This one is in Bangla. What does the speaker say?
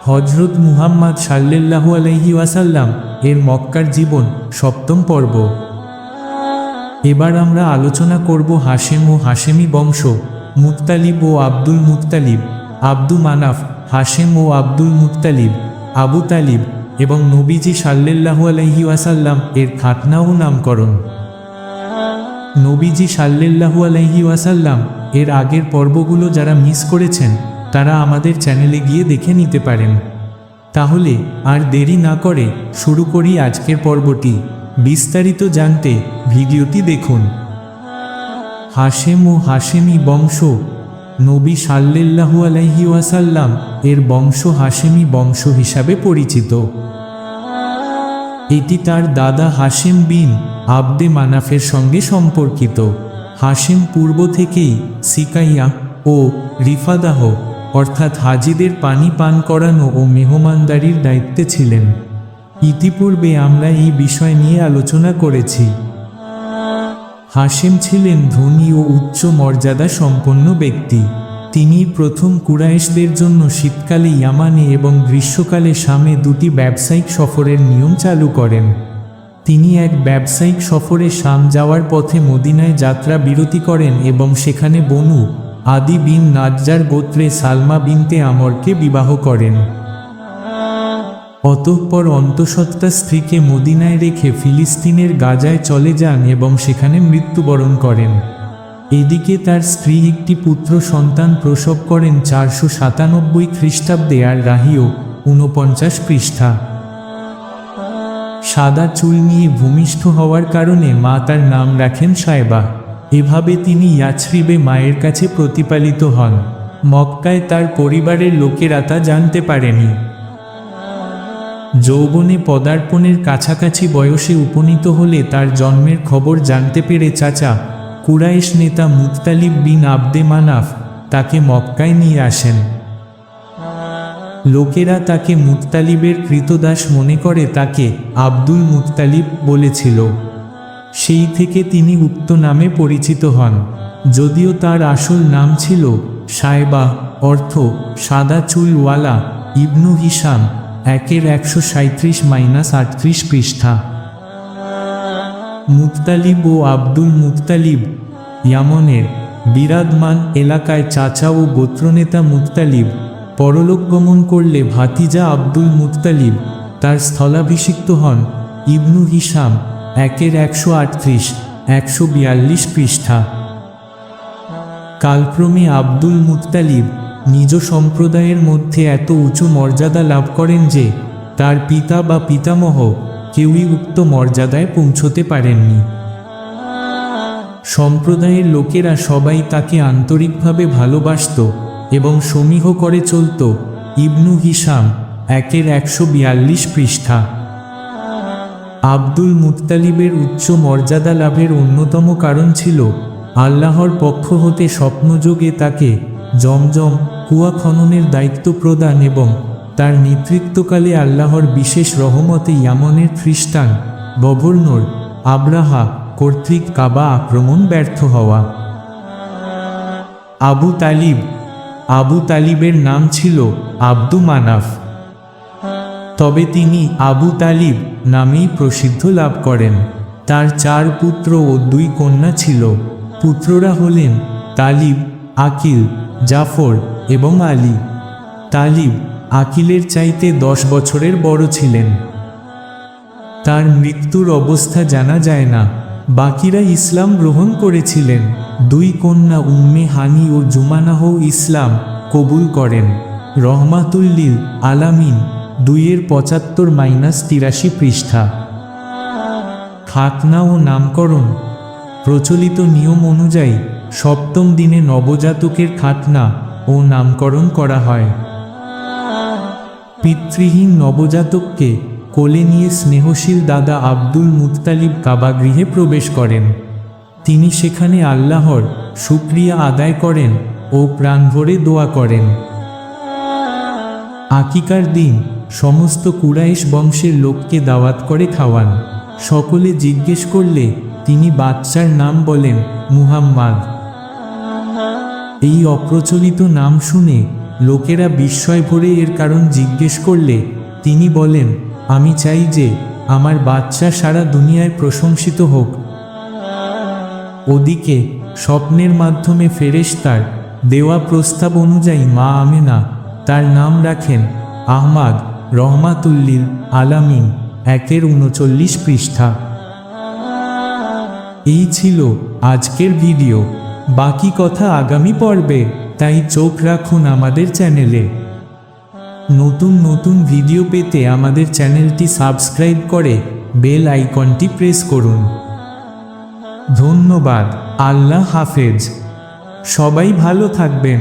হযরত মুহাম্মদ সাল্লাল্লাহু আলাইহি ওয়াসাল্লাম এর মক্কার জীবন, সপ্তম পর্ব। এবার আমরা আলোচনা করব হাশেম ও হাশেমি বংশ, মুত্তালিব ও আব্দুল মুত্তালিব, আব্দু মানাফ, হাশেম ও আব্দুল মুত্তালিব, আবু তালিব এবং নবীজি সাল্লাল্লাহু আলাইহি ওয়াসাল্লাম এর খাতনা ও নামকরণ। নবীজি সাল্লাল্লাহু আলাইহি ওয়াসাল্লাম এর আগের পর্বগুলো যারা মিস করেছেন তারা আমাদের চ্যানেলে গিয়ে দেখে নিতে পারেন। তাহলে আর দেরি না করে শুরু করি আজকের পর্বটি। বিস্তারিত জানতে ভিডিওটি দেখুন। হাশেম ও হাশেমি বংশ। নবী সাল্লাল্লাহু আলাইহি ওয়াসাল্লাম এর বংশ হাশেমি বংশ হিসাবে পরিচিত। এটি তার দাদা হাশেম বিন আব্দে মানাফের সঙ্গে সম্পর্কিত। হাশেম পূর্ব থেকেই সিকাইয়া ও রিফাদাহ অর্থাৎ হাজিদের পানি পান করানো ও মেহমানদারির দায়িত্বে ছিলেন। ইতিপূর্বে আমরা এই বিষয় নিয়ে আলোচনা করেছি। হাশেম ছিলেন ধনী ও উচ্চ মর্যাদা সম্পন্ন ব্যক্তি। তিনি প্রথম কুরাইশদের জন্য শীতকালে ইয়ামানে এবং গ্রীষ্মকালে শামে দুটি ব্যবসায়িক সফরের নিয়ম চালু করেন। তিনি এক ব্যবসায়িক সফরে শাম যাওয়ার পথে মদিনায় যাত্রা বিরতি করেন এবং সেখানে বনু আদি বিন নাজ্জার গোত্রে সালমা বিনতে আমরকে বিবাহ করেন। অতঃপর অন্তঃসত্ত্বা স্ত্রীকে মদিনায় রেখে ফিলিস্তিনের গাজায় চলে যান এবং সেখানে মৃত্যুবরণ করেন। এদিকে তার স্ত্রী একটি পুত্র সন্তান প্রসব করেন 497 খ্রিস্টাব্দে আর রাহিও 49 পৃষ্ঠা। সাদা চুল নিয়ে ভূমিষ্ঠ হওয়ার কারণে মা তার নাম রাখেন সায়বা। এভাবে তিনি ইয়াছরিবে মায়ের কাছে প্রতিপালিত হন। মক্কায় তার পরিবারের লোকেরা তা জানতে পারেনি। যৌবনে পদার্পণের কাছাকাছি বয়সে উপনীত হলে তার জন্মের খবর জানতে পেরে চাচা কুরাইশ নেতা মুত্তালিব বিন আব্দে মানাফ তাকে মক্কায় নিয়ে আসেন। লোকেরা তাকে মুত্তালিবের কৃতদাস মনে করে তাকে আব্দুল মুত্তালিব বলেছিল। সেই থেকে তিনি উক্ত নামে পরিচিত হন, যদিও তার আসল নাম ছিল সায়বা, অর্থ সাদা চুলওয়ালা, ইবনু হিসাম, 137-38 পৃষ্ঠা। মুত্তালিব ও আব্দুল মুত্তালিব। ইয়ামনের বিরাদমান এলাকায় চাচা ও গোত্রনেতা মুত্তালিব পরলোক গমন করলে ভাতিজা আব্দুল মুত্তালিব তার স্থলাভিষিক্ত হন। ইবনু হিসাম 138-142 পৃষ্ঠা। কালক্রমে আব্দুল মুত্তালিব নিজ সম্প্রদায়ের মধ্যে এত উঁচু মর্যাদা লাভ করেন যে তার পিতা বা পিতামহ কেউই উক্ত মর্যাদায় পৌঁছতে পারেননি। সম্প্রদায়ের লোকেরা সবাই তাকে আন্তরিকভাবে ভালোবাসত এবং সমীহ করে চলত। ইবনু হিসাম 142 পৃষ্ঠা। আব্দুল মুত্তালিবের উচ্চ মর্যাদা লাভের অন্যতম কারণ ছিল আল্লাহর পক্ষ হতে স্বপ্নযোগে তাকে জমজম কুয়া খননের দায়িত্ব প্রদান এবং তার নেতৃত্বকালে আল্লাহর বিশেষ রহমতে ইয়ামনের খ্রিস্টান গভর্নর আব্রাহা কর্তৃক কাবা আক্রমণ ব্যর্থ হওয়া। আবু তালিব। আবু তালিবের নাম ছিল আব্দু মানাফ, তবে তিনি আবু তালিব নামেই প্রসিদ্ধ লাভ করেন। তার 4 পুত্র ও 2 কন্যা ছিল। পুত্ররা হলেন তালিব, আকিল, জাফর এবং আলী। তালিব আকিলের চাইতে 10 বছরের বড় ছিলেন। তার মৃত্যুর অবস্থা জানা যায় না। বাকিরা ইসলাম গ্রহণ করেছিলেন। 2 কন্যা উম্মে হানি ও জুমানাহ ইসলাম কবুল করেন। রহমাতুল্লিল আলামিন 2-75-83 পৃষ্ঠা। খাতনা ও নামকরণ। প্রচলিত নিয়ম অনুযায়ী সপ্তম দিনে নবজাতকের খাতনা ও নামকরণ করা হয়। পিতৃহীন নবজাতককে কোলে নিয়ে স্নেহশীল দাদা আব্দুল মুত্তালিব কাবা গৃহে প্রবেশ করেন। তিনি সেখানে আল্লাহর শুকরিয়া আদায় করেন ও প্রাণভরে দোয়া করেন। আকিকার দিন সমস্ত কুরাইশ বংশের লোককে দাওয়াত করে খাওয়ান। সকলে জিজ্ঞেস করলে তিনি বাচ্চার নাম বলেন মুহাম্মদ। এই অপ্রচলিত নাম শুনে লোকেরা বিস্ময় ভরে এর কারণ জিজ্ঞেস করলে তিনি বলেন, আমি চাই যে আমার বাচ্চা সারা দুনিয়ায় প্রশংসিত হোক। ওদিকে স্বপ্নের মাধ্যমে ফেরেশতার দেওয়া প্রস্তাব অনুযায়ী মা আমেনা তার নাম রাখেন আহমাদ রহমাতুল্লিল আলামিন। 1-39 পৃষ্ঠা। এই ছিল আজকের ভিডিও। বাকি কথা আগামী পর্বে, তাই চোখ রাখুন আমাদের চ্যানেলে। নতুন নতুন ভিডিও পেতে আমাদের চ্যানেলটি সাবস্ক্রাইব করে বেল আইকনটি প্রেস করুন। ধন্যবাদ। আল্লাহ হাফেজ। সবাই ভালো থাকবেন।